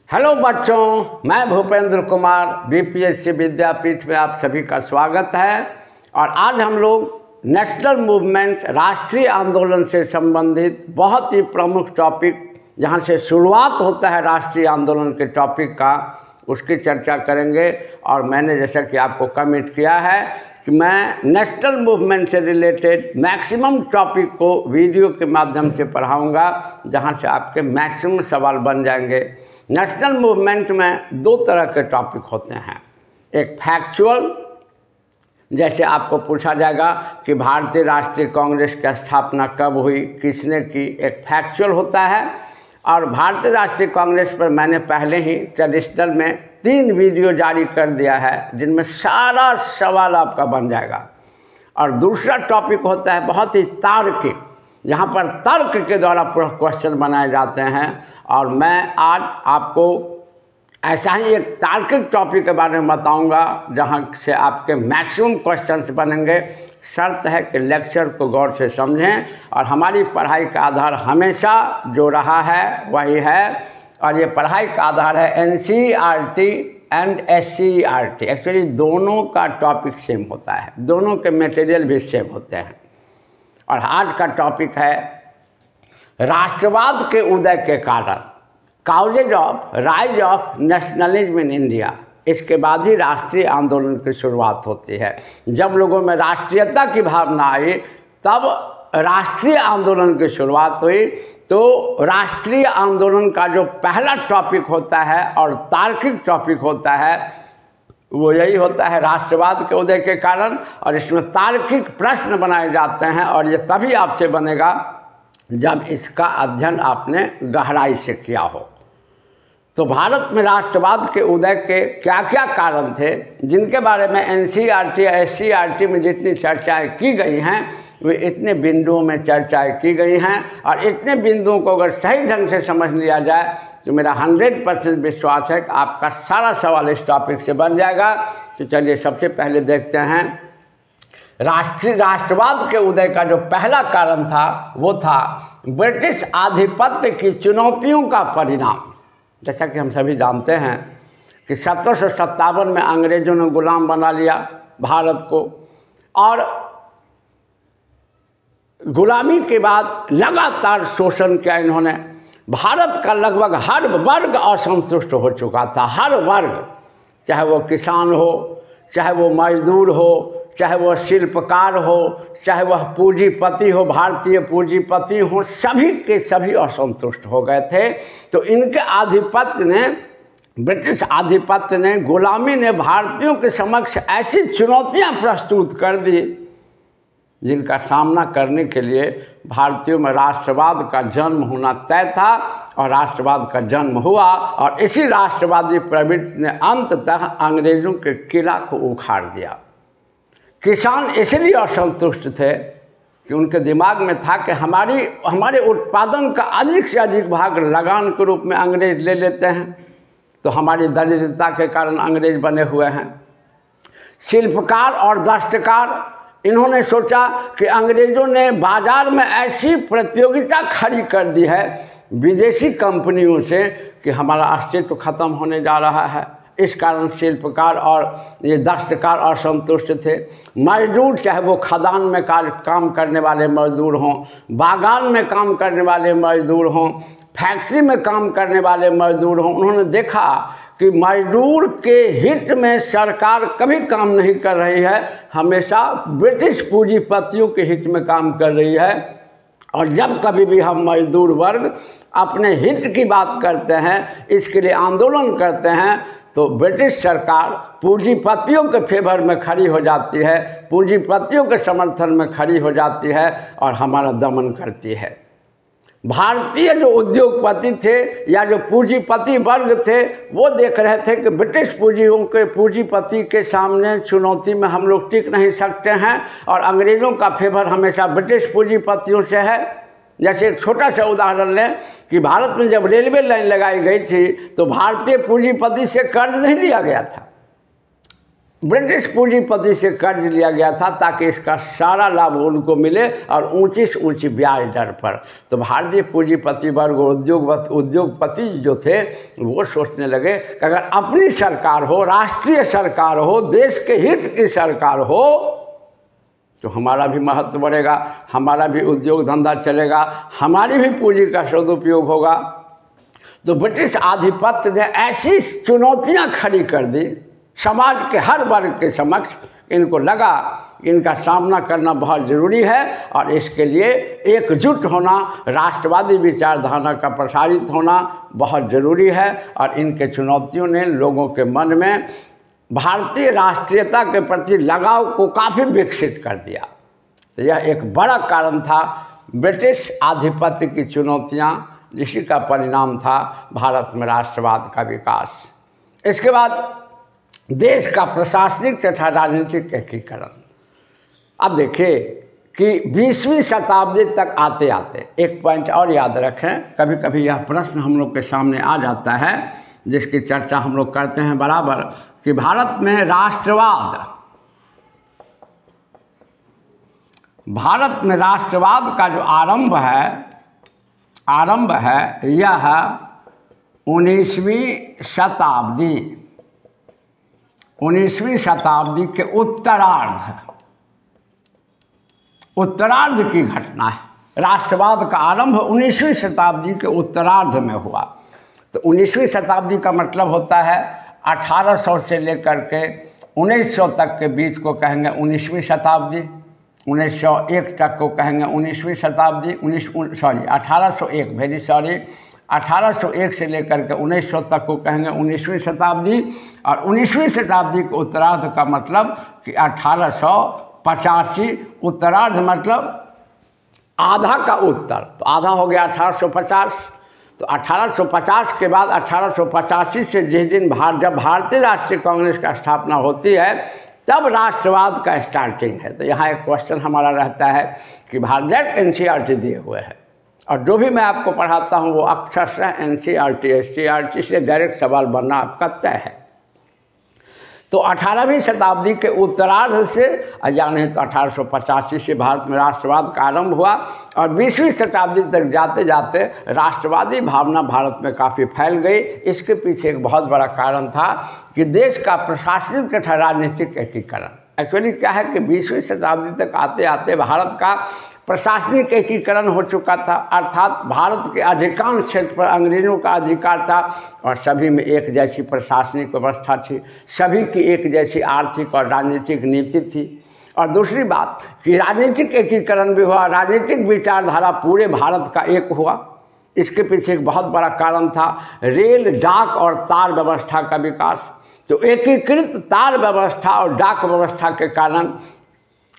Hello बच्चों, मैं Bhupendra Kumar BPSC विद्यापीठ में आप सभी का स्वागत है। और आज हम लोग नेशनल मूवमेंट राष्ट्रीय आंदोलन से संबंधित बहुत ही प्रमुख टॉपिक, जहां से शुरुआत होता है राष्ट्रीय आंदोलन के टॉपिक का, उसकी चर्चा करेंगे। और मैंने जैसा कि आपको कमिट किया है कि मैं नेशनल मूवमेंट से रिलेटेड मैक्सिमम टॉपिक को वीडियो के माध्यम से पढ़ाऊँगा, जहाँ से आपके मैक्सिमम सवाल बन जाएंगे। नेशनल मूवमेंट में दो तरह के टॉपिक होते हैं। एक फैक्चुअल, जैसे आपको पूछा जाएगा कि भारतीय राष्ट्रीय कांग्रेस की स्थापना कब हुई, किसने की, एक फैक्चुअल होता है। और भारतीय राष्ट्रीय कांग्रेस पर मैंने पहले ही ट्रेडिशनल में 3 वीडियो जारी कर दिया है, जिनमें सारा सवाल आपका बन जाएगा। और दूसरा टॉपिक होता है बहुत ही तार्किक, जहाँ पर तर्क के द्वारा क्वेश्चन बनाए जाते हैं। और मैं आज आपको ऐसा ही एक तार्किक टॉपिक के बारे में बताऊंगा, जहाँ से आपके मैक्सिमम क्वेश्चंस बनेंगे। शर्त है कि लेक्चर को गौर से समझें, और हमारी पढ़ाई का आधार हमेशा जो रहा है वही है। और ये पढ़ाई का आधार है एनसीईआरटी एंड एससीईआरटी। एक्चुअली दोनों का टॉपिक सेम होता है, दोनों के मटेरियल भी सेम होते हैं। और आज का टॉपिक है राष्ट्रवाद के उदय के कारण, causes of rise of nationalism in India. इसके बाद ही राष्ट्रीय आंदोलन की शुरुआत होती है। जब लोगों में राष्ट्रीयता की भावना आई, तब राष्ट्रीय आंदोलन की शुरुआत हुई। तो राष्ट्रीय आंदोलन का जो पहला टॉपिक होता है और तार्किक टॉपिक होता है, वो यही होता है राष्ट्रवाद के उदय के कारण। और इसमें तार्किक प्रश्न बनाए जाते हैं, और ये तभी आपसे बनेगा जब इसका अध्ययन आपने गहराई से किया हो। तो भारत में राष्ट्रवाद के उदय के क्या क्या कारण थे, जिनके बारे में एनसीईआरटी या एससीईआरटी में जितनी चर्चाएं की गई हैं, वे इतने बिंदुओं में चर्चाएं की गई हैं। और इतने बिंदुओं को अगर सही ढंग से समझ लिया जाए तो मेरा 100% विश्वास है कि आपका सारा सवाल इस टॉपिक से बन जाएगा। तो चलिए सबसे पहले देखते हैं राष्ट्रवाद के उदय का जो पहला कारण था, वो था ब्रिटिश आधिपत्य की चुनौतियों का परिणाम। जैसा कि हम सभी जानते हैं कि 1757 में अंग्रेजों ने गुलाम बना लिया भारत को, और गुलामी के बाद लगातार शोषण किया इन्होंने। भारत का लगभग हर वर्ग असंतुष्ट हो चुका था, हर वर्ग, चाहे वो किसान हो, चाहे वो मजदूर हो, चाहे वह शिल्पकार हो, चाहे वह पूंजीपति हो, भारतीय पूंजीपति हो, सभी के सभी असंतुष्ट हो गए थे। तो इनके आधिपत्य ने, ब्रिटिश आधिपत्य ने, गुलामी ने भारतीयों के समक्ष ऐसी चुनौतियां प्रस्तुत कर दी, जिनका सामना करने के लिए भारतीयों में राष्ट्रवाद का जन्म होना तय था। और राष्ट्रवाद का जन्म हुआ, और इसी राष्ट्रवादी प्रवृत्ति ने अंततः अंग्रेज़ों के किला को उखाड़ दिया। किसान इसलिए असंतुष्ट थे कि उनके दिमाग में था कि हमारे उत्पादन का अधिक से अधिक भाग लगान के रूप में अंग्रेज ले लेते हैं, तो हमारी दरिद्रता के कारण अंग्रेज बने हुए हैं। शिल्पकार और दस्तकार, इन्होंने सोचा कि अंग्रेज़ों ने बाज़ार में ऐसी प्रतियोगिता खड़ी कर दी है विदेशी कंपनियों से कि हमारा अस्तित्व खत्म होने जा रहा है। इस कारण शिल्पकार और ये दस्तकार असंतुष्ट थे। मजदूर, चाहे वो खदान में काम करने वाले मजदूर हों, बागान में काम करने वाले मजदूर हों, फैक्ट्री में काम करने वाले मजदूर हों, उन्होंने देखा कि मजदूर के हित में सरकार कभी काम नहीं कर रही है, हमेशा ब्रिटिश पूंजीपतियों के हित में काम कर रही है। और जब कभी भी हम मजदूर वर्ग अपने हित की बात करते हैं, इसके लिए आंदोलन करते हैं, तो ब्रिटिश सरकार पूंजीपतियों के फेवर में खड़ी हो जाती है, पूंजीपतियों के समर्थन में खड़ी हो जाती है और हमारा दमन करती है। भारतीय जो उद्योगपति थे या जो पूंजीपति वर्ग थे, वो देख रहे थे कि ब्रिटिश पूंजीपति के सामने चुनौती में हम लोग टिक नहीं सकते हैं, और अंग्रेज़ों का फेवर हमेशा ब्रिटिश पूंजीपतियों से है। जैसे एक छोटा सा उदाहरण लें कि भारत में जब रेलवे लाइन लगाई गई थी, तो भारतीय पूंजीपति से कर्ज नहीं लिया गया था, ब्रिटिश पूंजीपति से कर्ज लिया गया था ताकि इसका सारा लाभ उनको मिले और ऊंची से ऊंची ब्याज दर पर। तो भारतीय पूंजीपति वर्ग उद्योगपति जो थे वो सोचने लगे कि अगर अपनी सरकार हो, राष्ट्रीय सरकार हो, देश के हित की सरकार हो तो हमारा भी महत्व बढ़ेगा, हमारा भी उद्योग धंधा चलेगा, हमारी भी पूंजी का सदुपयोग होगा। तो ब्रिटिश आधिपत्य ने ऐसी चुनौतियां खड़ी कर दी समाज के हर वर्ग के समक्ष, इनको लगा इनका सामना करना बहुत ज़रूरी है और इसके लिए एकजुट होना, राष्ट्रवादी विचारधारा का प्रसारित होना बहुत ज़रूरी है। और इनके चुनौतियों ने लोगों के मन में भारतीय राष्ट्रीयता के प्रति लगाव को काफ़ी विकसित कर दिया। तो यह एक बड़ा कारण था ब्रिटिश आधिपत्य की चुनौतियाँ, जिसी का परिणाम था भारत में राष्ट्रवाद का विकास। इसके बाद देश का प्रशासनिक तथा राजनीतिक एकीकरण। अब देखिए कि 20वीं शताब्दी तक आते आते एक पॉइंट और याद रखें, कभी कभी यह प्रश्न हम लोग के सामने आ जाता है जिसकी चर्चा हम लोग करते हैं बराबर, कि भारत में राष्ट्रवाद का जो आरंभ है यह 19वीं शताब्दी के उत्तरार्ध की घटना है। राष्ट्रवाद का आरंभ 19वीं शताब्दी के उत्तरार्ध में हुआ। तो 19वीं शताब्दी का मतलब होता है 1800 से लेकर के 1900 तक के बीच को कहेंगे 19वीं शताब्दी, 1901 तक को कहेंगे 19वीं शताब्दी, 1801 से लेकर के 1900 तक को कहेंगे 19वीं शताब्दी। और 19वीं शताब्दी के उत्तरार्ध का मतलब कि 1885, उत्तरार्ध मतलब आधा का उत्तर, तो आधा हो गया 1850। तो 1850 के बाद 1885 से जिस दिन जब भारतीय राष्ट्रीय कांग्रेस का स्थापना होती है तब राष्ट्रवाद का स्टार्टिंग है। तो यहाँ एक क्वेश्चन हमारा रहता है कि भारत NCERT दिए हुए है और जो भी मैं आपको पढ़ाता हूँ वो अक्षरशः NCERT SCERT से डायरेक्ट सवाल बनना आपका तय है। तो 18वीं शताब्दी के उत्तरार्ध से यानी तो 1885 से भारत में राष्ट्रवाद का आरंभ हुआ और 20वीं शताब्दी तक जाते जाते राष्ट्रवादी भावना भारत में काफ़ी फैल गई। इसके पीछे एक बहुत बड़ा कारण था कि देश का प्रशासनिक तथा राजनीतिक एकीकरण। एक्चुअली क्या है कि 20वीं शताब्दी तक आते आते भारत का प्रशासनिक एकीकरण हो चुका था, अर्थात भारत के अधिकांश क्षेत्र पर अंग्रेज़ों का अधिकार था और सभी में एक जैसी प्रशासनिक व्यवस्था थी, सभी की एक जैसी आर्थिक और राजनीतिक नीति थी। और दूसरी बात कि राजनीतिक एकीकरण भी हुआ, राजनीतिक विचारधारा पूरे भारत का एक हुआ। इसके पीछे एक बहुत बड़ा कारण था रेल, डाक और तार व्यवस्था का विकास। तो एकीकृत तार व्यवस्था और डाक व्यवस्था के कारण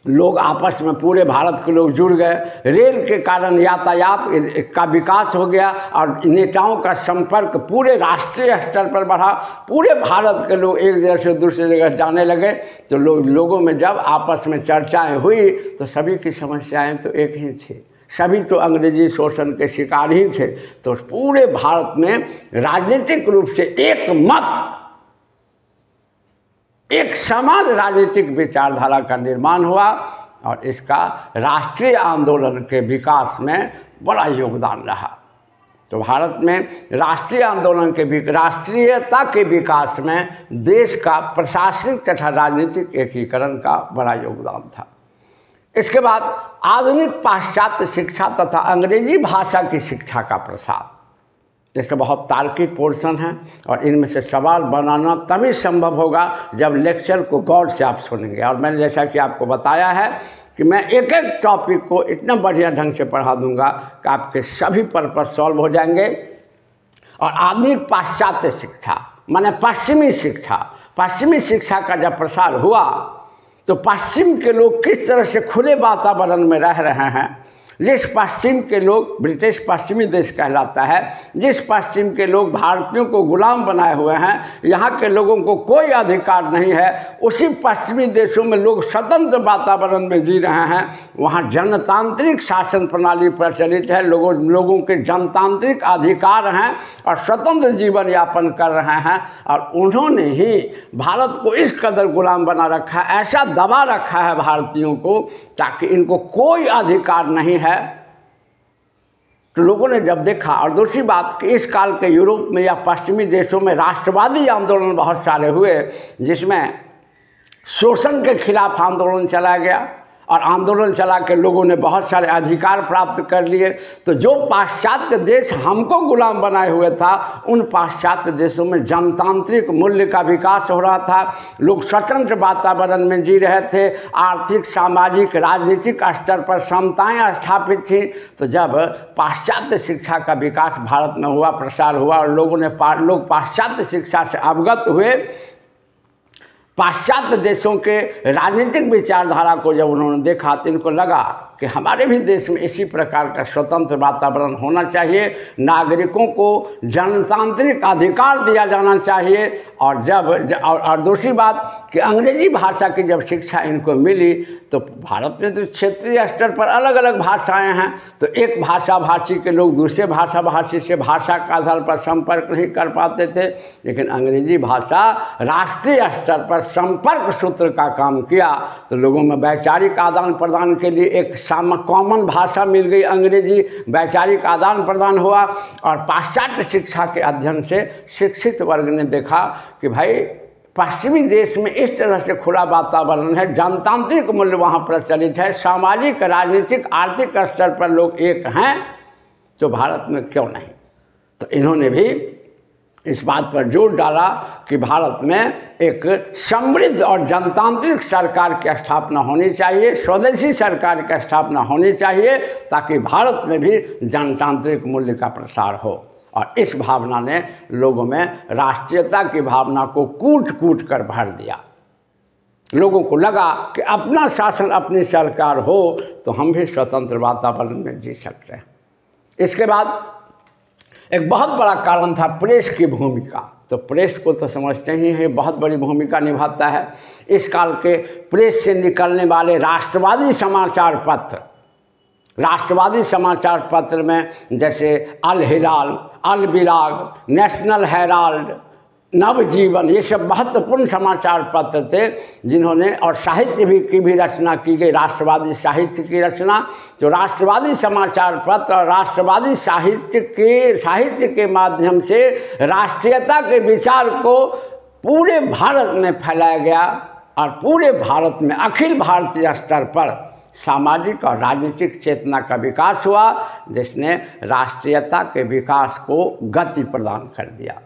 लोग आपस में, पूरे भारत के लोग जुड़ गए। रेल के कारण यातायात का विकास हो गया और नेताओं का संपर्क पूरे राष्ट्रीय स्तर पर बढ़ा। पूरे भारत के लोग एक जगह से दूसरी जगह जाने लगे। तो लोगों में जब आपस में चर्चाएं हुई तो सभी की समस्याएं तो एक ही थी, सभी तो अंग्रेजी शोषण के शिकार ही थे। तो पूरे भारत में राजनीतिक रूप से एक मत, एक समान राजनीतिक विचारधारा का निर्माण हुआ और इसका राष्ट्रीय आंदोलन के विकास में बड़ा योगदान रहा। तो भारत में राष्ट्रीय आंदोलन के राष्ट्रीयता के विकास में देश का प्रशासनिक तथा राजनीतिक एकीकरण का बड़ा योगदान था। इसके बाद आधुनिक पाश्चात्य शिक्षा तथा अंग्रेजी भाषा की शिक्षा का प्रसार। जैसे बहुत तार्किक पोर्शन है और इनमें से सवाल बनाना तभी संभव होगा जब लेक्चर को गौर से आप सुनेंगे। और मैंने जैसा कि आपको बताया है कि मैं एक एक टॉपिक को इतना बढ़िया ढंग से पढ़ा दूंगा कि आपके सभी पर्पस सॉल्व हो जाएंगे। और आधुनिक पाश्चात्य शिक्षा माने पश्चिमी शिक्षा का जब प्रसार हुआ तो पश्चिम के लोग किस तरह से खुले वातावरण में रह रहे हैं, जिस पश्चिम के लोग, ब्रिटिश पश्चिमी देश कहलाता है, जिस पश्चिम के लोग भारतीयों को गुलाम बनाए हुए हैं, यहाँ के लोगों को कोई अधिकार नहीं है, उसी पश्चिमी देशों में लोग स्वतंत्र वातावरण में जी रहे हैं। वहाँ जनतांत्रिक शासन प्रणाली प्रचलित है, लोगों के जनतांत्रिक अधिकार हैं और स्वतंत्र जीवन यापन कर रहे हैं। और उन्होंने ही भारत को इस कदर गुलाम बना रखा है, ऐसा दबा रखा है भारतीयों को, ताकि इनको कोई अधिकार नहीं है। तो लोगों ने जब देखा, और दूसरी बात कि इस काल के यूरोप में या पश्चिमी देशों में राष्ट्रवादी आंदोलन बहुत सारे हुए, जिसमें शोषण के खिलाफ आंदोलन चला गया और आंदोलन चला के लोगों ने बहुत सारे अधिकार प्राप्त कर लिए। तो जो पाश्चात्य देश हमको गुलाम बनाए हुए था, उन पाश्चात्य देशों में जनतांत्रिक मूल्य का विकास हो रहा था, लोग स्वतंत्र वातावरण में जी रहे थे, आर्थिक, सामाजिक, राजनीतिक स्तर पर समताएं स्थापित थी। तो जब पाश्चात्य शिक्षा का विकास भारत में हुआ, प्रसार हुआ और लोग पाश्चात्य शिक्षा से अवगत हुए, पाश्चात्य देशों के राजनीतिक विचारधारा को जब उन्होंने देखा तो इनको लगा कि हमारे भी देश में इसी प्रकार का स्वतंत्र वातावरण होना चाहिए, नागरिकों को जनतांत्रिक अधिकार दिया जाना चाहिए। और दूसरी बात कि अंग्रेजी भाषा की जब शिक्षा इनको मिली, तो भारत में तो क्षेत्रीय स्तर पर अलग अलग भाषाएं हैं, तो एक भाषा भाषी के लोग दूसरे भाषा भाषी से भाषा के आधार पर संपर्क नहीं कर पाते थे, लेकिन अंग्रेजी भाषा राष्ट्रीय स्तर पर संपर्क सूत्र का काम किया। तो लोगों में वैचारिक आदान प्रदान के लिए एक कॉमन भाषा मिल गई अंग्रेजी, वैचारिक आदान प्रदान हुआ। और पाश्चात्य शिक्षा के अध्ययन से शिक्षित वर्ग ने देखा कि भाई पश्चिमी देश में इस तरह से खुला वातावरण है, जनतांत्रिक मूल्य वहाँ प्रचलित है, सामाजिक, राजनीतिक, आर्थिक स्तर पर लोग एक हैं, तो भारत में क्यों नहीं। तो इन्होंने भी इस बात पर जोर डाला कि भारत में एक समृद्ध और जनतांत्रिक सरकार की स्थापना होनी चाहिए, स्वदेशी सरकार की स्थापना होनी चाहिए, ताकि भारत में भी जनतांत्रिक मूल्य का प्रसार हो। और इस भावना ने लोगों में राष्ट्रीयता की भावना को कूट कूट कर भर दिया। लोगों को लगा कि अपना शासन, अपनी सरकार हो तो हम भी स्वतंत्र वातावरण में जी सकते हैं। इसके बाद एक बहुत बड़ा कारण था प्रेस की भूमिका। तो प्रेस को तो समझते ही हैं, बहुत बड़ी भूमिका निभाता है। इस काल के प्रेस से निकलने वाले राष्ट्रवादी समाचार पत्र में जैसे अल हिलाल, अल बिलाग, नेशनल हेराल्ड, नवजीवन, ये सब महत्वपूर्ण समाचार पत्र थे जिन्होंने, और साहित्य की भी रचना की गई, राष्ट्रवादी साहित्य की रचना। तो राष्ट्रवादी समाचार पत्र और राष्ट्रवादी साहित्य के माध्यम से राष्ट्रीयता के विचार को पूरे भारत में फैलाया गया और पूरे भारत में अखिल भारतीय स्तर पर सामाजिक और राजनीतिक चेतना का विकास हुआ, जिसने राष्ट्रीयता के विकास को गति प्रदान कर दिया।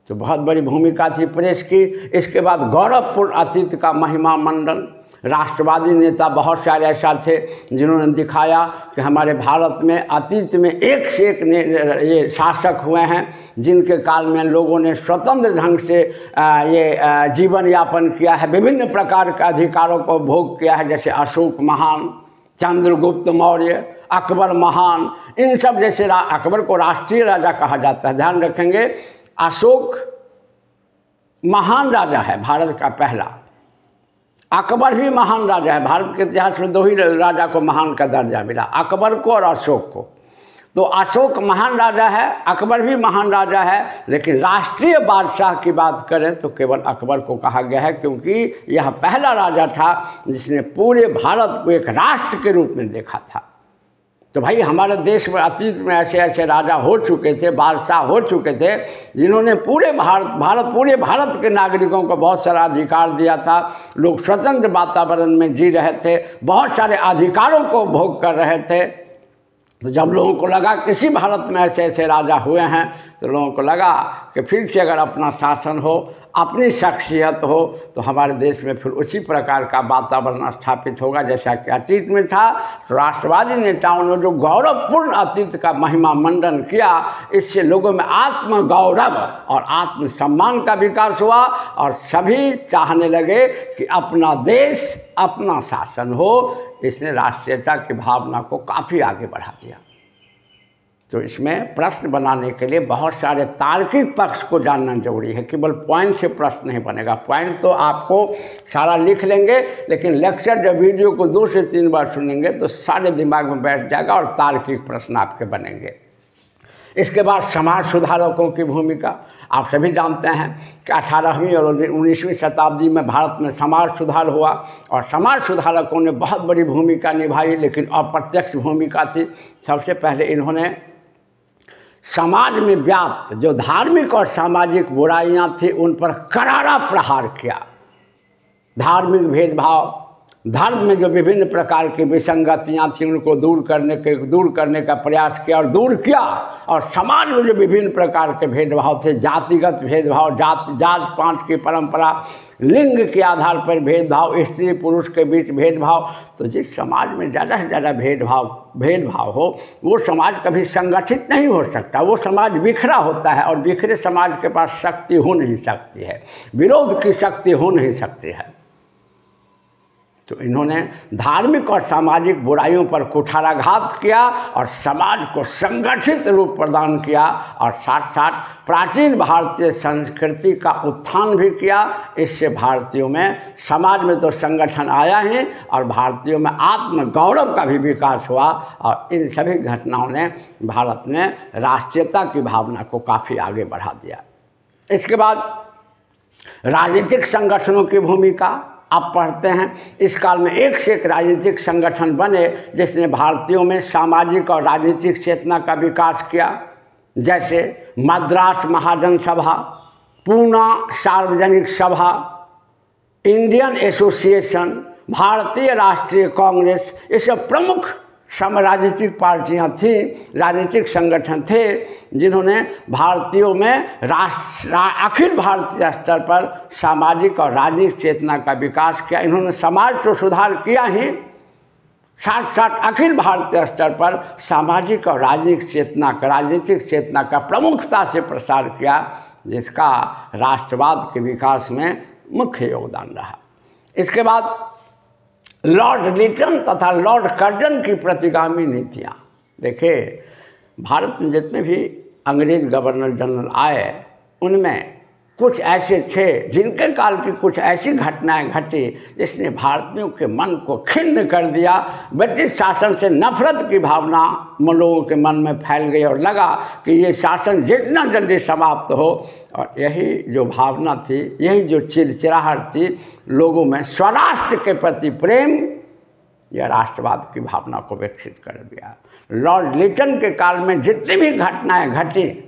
तो बहुत बड़ी भूमिका थी प्रेस की। इसके बाद गौरवपूर्ण अतीत का महिमा मंडन, राष्ट्रवादी नेता बहुत सारे ऐसा थे जिन्होंने दिखाया कि हमारे भारत में अतीत में एक से एक ये शासक हुए हैं जिनके काल में लोगों ने स्वतंत्र ढंग से ये जीवन यापन किया है, विभिन्न प्रकार के अधिकारों को भोग किया है, जैसे अशोक महान, चंद्रगुप्त मौर्य, अकबर महान, इन सब जैसे अकबर को राष्ट्रीय राजा कहा जाता है, ध्यान रखेंगे। अशोक महान राजा है भारत का पहला, अकबर भी महान राजा है। भारत के इतिहास में दो ही राजा को महान का दर्जा मिला, अकबर को और अशोक को। तो अशोक महान राजा है, अकबर भी महान राजा है, लेकिन राष्ट्रीय बादशाह की बात करें तो केवल अकबर को कहा गया है, क्योंकि यह पहला राजा था जिसने पूरे भारत को एक राष्ट्र के रूप में देखा था। तो भाई हमारे देश में अतीत में ऐसे ऐसे राजा हो चुके थे, बादशाह हो चुके थे, जिन्होंने पूरे भारत के नागरिकों को बहुत सारा अधिकार दिया था। लोग स्वतंत्र वातावरण में जी रहे थे, बहुत सारे अधिकारों को भोग कर रहे थे। तो जब लोगों को लगा किसी भारत में ऐसे ऐसे राजा हुए हैं, तो लोगों को लगा कि फिर से अगर अपना शासन हो, अपनी शख्सियत हो, तो हमारे देश में फिर उसी प्रकार का वातावरण स्थापित होगा जैसा कि अतीत में था। तो राष्ट्रवादी नेताओं ने जो गौरवपूर्ण अतीत का महिमा मंडन किया, इससे लोगों में आत्मगौरव और आत्मसम्मान का विकास हुआ और सभी चाहने लगे कि अपना देश, अपना शासन हो, इसने राष्ट्रीयता की भावना को काफ़ी आगे बढ़ा दिया। तो इसमें प्रश्न बनाने के लिए बहुत सारे तार्किक पक्ष को जानना जरूरी है। केवल पॉइंट से प्रश्न नहीं बनेगा। पॉइंट तो आपको सारा लिख लेंगे, लेकिन लेक्चर जब वीडियो को 2 से 3 बार सुनेंगे तो सारे दिमाग में बैठ जाएगा और तार्किक प्रश्न आपके बनेंगे। इसके बाद समाज सुधारकों की भूमिका। आप सभी जानते हैं कि 18वीं और 19वीं शताब्दी में भारत में समाज सुधार हुआ और समाज सुधारकों ने बहुत बड़ी भूमिका निभाई, लेकिन अप्रत्यक्ष भूमिका थी। सबसे पहले इन्होंने समाज में व्याप्त जो धार्मिक और सामाजिक बुराइयां थी उन पर करारा प्रहार किया। धार्मिक भेदभाव, धर्म में जो विभिन्न प्रकार की विसंगतियां थी उनको दूर करने का प्रयास किया और दूर किया। और समाज में जो विभिन्न प्रकार के भेदभाव थे, जातिगत भेदभाव, जात पात की परंपरा, लिंग के आधार पर भेदभाव, स्त्री पुरुष के बीच भेदभाव, तो जिस समाज में ज़्यादा से ज़्यादा भेदभाव हो वो समाज कभी संगठित नहीं हो सकता। वो समाज बिखरा होता है और बिखरे समाज के पास शक्ति हो नहीं सकती है, विरोध की शक्ति हो नहीं सकती है। तो इन्होंने धार्मिक और सामाजिक बुराइयों पर कुठाराघात किया और समाज को संगठित रूप प्रदान किया और साथ साथ प्राचीन भारतीय संस्कृति का उत्थान भी किया। इससे भारतीयों में समाज में तो संगठन आया ही और भारतीयों में आत्मगौरव का भी विकास हुआ। और इन सभी घटनाओं ने भारत में राष्ट्रीयता की भावना को काफ़ी आगे बढ़ा दिया। इसके बाद राजनीतिक संगठनों की भूमिका आप पढ़ते हैं। इस काल में एक से एक राजनीतिक संगठन बने जिसने भारतीयों में सामाजिक और राजनीतिक चेतना का विकास किया, जैसे मद्रास महाजन सभा, पूना सार्वजनिक सभा, इंडियन एसोसिएशन, भारतीय राष्ट्रीय कांग्रेस। ये सब प्रमुख राजनीतिक पार्टियां थीं, राजनीतिक संगठन थे जिन्होंने भारतीयों में अखिल भारतीय स्तर पर सामाजिक और राजनीतिक चेतना का विकास किया। इन्होंने समाज तो सुधार किया ही, साथ साथ अखिल भारतीय स्तर पर सामाजिक और राजनीतिक चेतना का प्रमुखता से प्रसार किया, जिसका राष्ट्रवाद के विकास में मुख्य योगदान रहा। इसके बाद लॉर्ड लिटन तथा लॉर्ड कर्जन की प्रतिगामी नीतियाँ। देखिए, भारत में जितने भी अंग्रेज गवर्नर जनरल आए उनमें कुछ ऐसे थे जिनके काल की कुछ ऐसी घटनाएं घटी जिसने भारतीयों के मन को खिन्न कर दिया। ब्रिटिश शासन से नफरत की भावना लोगों के मन में फैल गई और लगा कि ये शासन जितना जल्दी समाप्त हो। और यही जो भावना थी, यही जो चिड़चिड़ाहट थी लोगों में, स्वराष्ट्र के प्रति प्रेम, यह राष्ट्रवाद की भावना को विकसित कर दिया। लॉर्ड लिटन के काल में जितनी भी घटनाएं घटी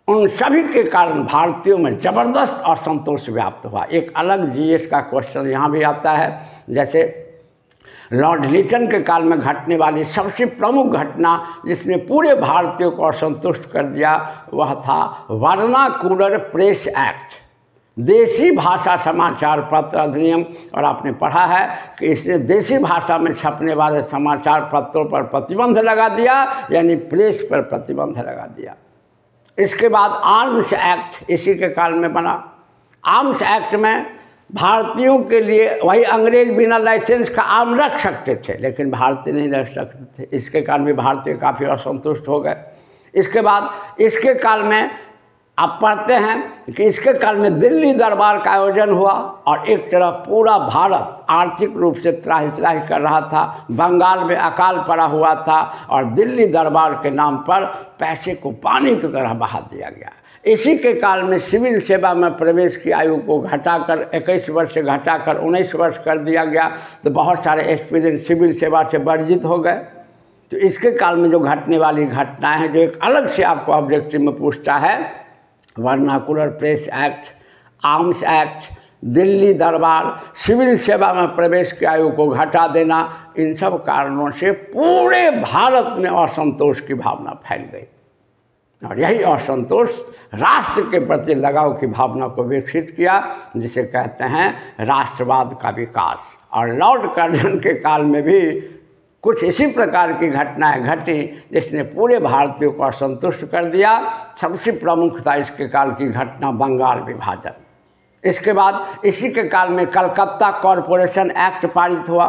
उन सभी के कारण भारतीयों में ज़बरदस्त असंतोष व्याप्त हुआ। एक अलग जीएस का क्वेश्चन यहाँ भी आता है, जैसे लॉर्ड लिटन के काल में घटने वाली सबसे प्रमुख घटना जिसने पूरे भारतीयों को असंतुष्ट कर दिया वह था वर्नाकुलर प्रेस एक्ट, देसी भाषा समाचार पत्र अधिनियम। और आपने पढ़ा है कि इसने देसी भाषा में छपने वाले समाचार पत्रों पर प्रतिबंध लगा दिया, यानी प्रेस पर प्रतिबंध लगा दिया। इसके बाद आर्म्स एक्ट इसी के काल में बना। आर्म्स एक्ट में भारतीयों के लिए, वही अंग्रेज बिना लाइसेंस का आर्म रख सकते थे लेकिन भारतीय नहीं रख सकते थे। इसके कारण भी भारतीय काफ़ी असंतुष्ट हो गए। इसके बाद इसके काल में आप पढ़ते हैं कि इसके काल में दिल्ली दरबार का आयोजन हुआ और एक तरफ पूरा भारत आर्थिक रूप से त्राहि कर रहा था, बंगाल में अकाल पड़ा हुआ था और दिल्ली दरबार के नाम पर पैसे को पानी की तरह बहा दिया गया। इसी के काल में सिविल सेवा में प्रवेश की आयु को घटाकर 21 वर्ष से घटाकर 19 वर्ष कर दिया गया, तो बहुत सारे एस्पिरेंट सिविल सेवा से वर्जित हो गए। तो इसके काल में जो घटने वाली घटनाएं हैं, जो एक अलग से आपको ऑब्जेक्टिव में पूछता है, vernacular press act, arms act, Delhi दरबार, सिविल सेवा में प्रवेश की आयु को घटा देना, इन सब कारणों से पूरे भारत में असंतोष की भावना फैल गई और यही असंतोष राष्ट्र के प्रति लगाव की भावना को विकसित किया, जिसे कहते हैं राष्ट्रवाद का विकास। और लॉर्ड कर्जन के काल में भी कुछ इसी प्रकार की घटनाएं घटी जिसने पूरे भारतीयों को असंतुष्ट कर दिया। सबसे प्रमुख था इसके काल की घटना बंगाल विभाजन। इसके बाद इसी के काल में कलकत्ता कॉरपोरेशन एक्ट पारित हुआ,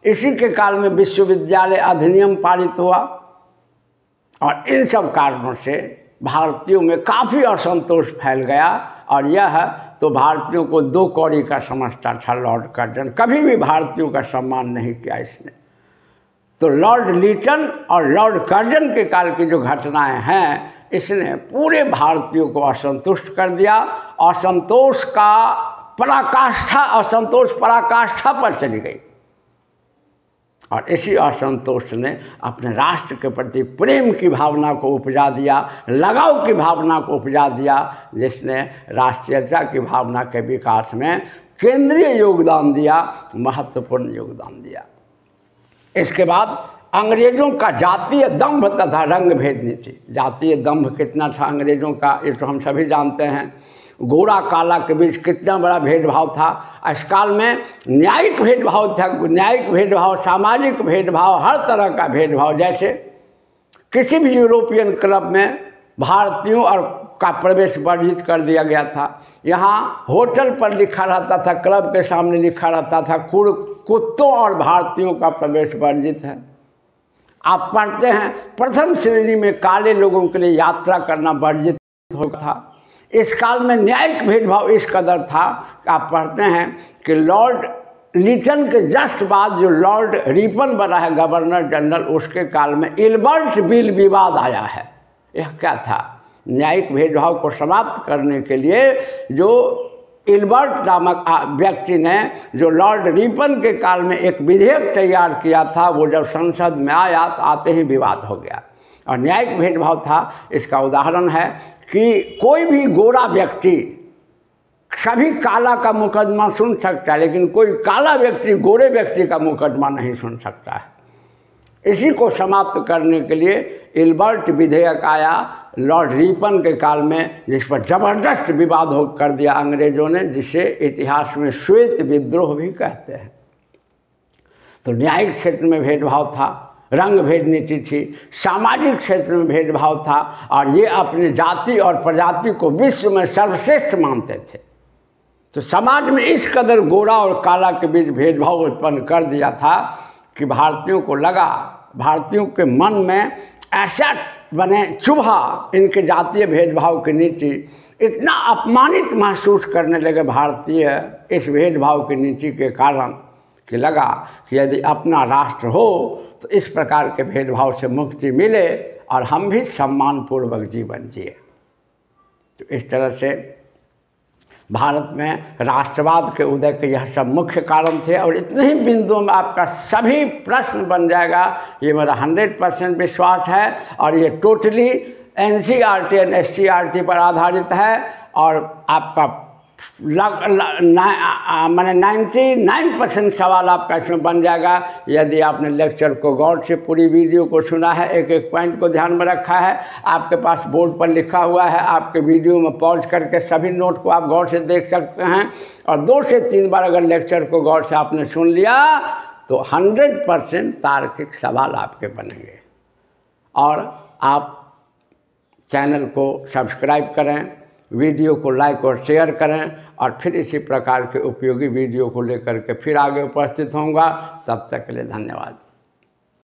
इसी के काल में विश्वविद्यालय अधिनियम पारित हुआ। और इन सब कारणों से भारतीयों में काफ़ी असंतोष फैल गया। और यह तो भारतीयों को दो कौड़ी का समझता था लॉर्ड कर्जन, कभी भी भारतीयों का सम्मान नहीं किया इसने। तो लॉर्ड लीटन और लॉर्ड कर्जन के काल की जो घटनाएं हैं, इसने पूरे भारतीयों को असंतुष्ट कर दिया। असंतोष पराकाष्ठा पर चली गई। और इसी असंतोष ने अपने राष्ट्र के प्रति प्रेम की भावना को उपजा दिया, लगाव की भावना को उपजा दिया, जिसने राष्ट्रीयता की भावना के विकास में केंद्रीय योगदान दिया, महत्वपूर्ण योगदान दिया। इसके बाद अंग्रेज़ों का जातीय दंभ तथा रंग भेद नीति। जातीय दंभ कितना था अंग्रेज़ों का, ये तो हम सभी जानते हैं। गोरा काला के बीच कितना बड़ा भेदभाव था। इस काल में न्यायिक भेदभाव था, न्यायिक भेदभाव, सामाजिक भेदभाव, हर तरह का भेदभाव। जैसे किसी भी यूरोपियन क्लब में भारतीयों और का प्रवेश वर्जित कर दिया गया था। यहाँ होटल पर लिखा रहता था, क्लब के सामने लिखा रहता था, कुत्तों और भारतीयों का प्रवेश वर्जित है। आप पढ़ते हैं प्रथम श्रेणी में काले लोगों के लिए यात्रा करना वर्जित होता था। इस काल में न्यायिक भेदभाव इस कदर था कि आप पढ़ते हैं कि लॉर्ड लीटन के जस्ट बाद जो लॉर्ड रिपन बना है गवर्नर जनरल, उसके काल में इल्बर्ट बिल विवाद आया है। यह क्या था? न्यायिक भेदभाव को समाप्त करने के लिए जो इल्बर्ट नामक व्यक्ति ने जो लॉर्ड रिपन के काल में एक विधेयक तैयार किया था, वो जब संसद में आया तो आते ही विवाद हो गया। और न्यायिक भेदभाव था, इसका उदाहरण है कि कोई भी गोरा व्यक्ति सभी काला का मुकदमा सुन सकता है, लेकिन कोई काला व्यक्ति गोरे व्यक्ति का मुकदमा नहीं सुन सकता है। इसी को समाप्त करने के लिए इल्बर्ट विधेयक आया लॉर्ड रिपन के काल में, जिस पर ज़बरदस्त विवाद हो कर दिया अंग्रेज़ों ने, जिसे इतिहास में श्वेत विद्रोह भी कहते हैं। तो न्यायिक क्षेत्र में भेदभाव था, रंग भेद नीति थी, सामाजिक क्षेत्र में भेदभाव था, और ये अपनी जाति और प्रजाति को विश्व में सर्वश्रेष्ठ मानते थे। तो समाज में इस कदर गोरा और काला के बीच भेदभाव उत्पन्न कर दिया था कि भारतीयों को लगा, भारतीयों के मन में ऐसा बने चुभा इनके जातीय भेदभाव की नीति, इतना अपमानित महसूस करने लगे भारतीय इस भेदभाव की नीति के कारण कि लगा कि यदि अपना राष्ट्र हो तो इस प्रकार के भेदभाव से मुक्ति मिले और हम भी सम्मानपूर्वक जीवन जिए। तो इस तरह से भारत में राष्ट्रवाद के उदय के यह सब मुख्य कारण थे। और इतने ही बिंदुओं में आपका सभी प्रश्न बन जाएगा, ये मेरा 100% विश्वास है। और ये टोटली NCERT और SCERT पर आधारित है। और आपका मैंने 99% सवाल आपका इसमें बन जाएगा यदि आपने लेक्चर को गौर से पूरी वीडियो को सुना है, एक एक पॉइंट को ध्यान में रखा है। आपके पास बोर्ड पर लिखा हुआ है, आपके वीडियो में पॉज करके सभी नोट को आप गौर से देख सकते हैं। और 2 से 3 बार अगर लेक्चर को गौर से आपने सुन लिया तो 100% तार्किक सवाल आपके बनेंगे। और आप चैनल को सब्सक्राइब करें, वीडियो को लाइक और शेयर करें, और फिर इसी प्रकार के उपयोगी वीडियो को लेकर के फिर आगे उपस्थित होऊंगा। तब तक के लिए धन्यवाद।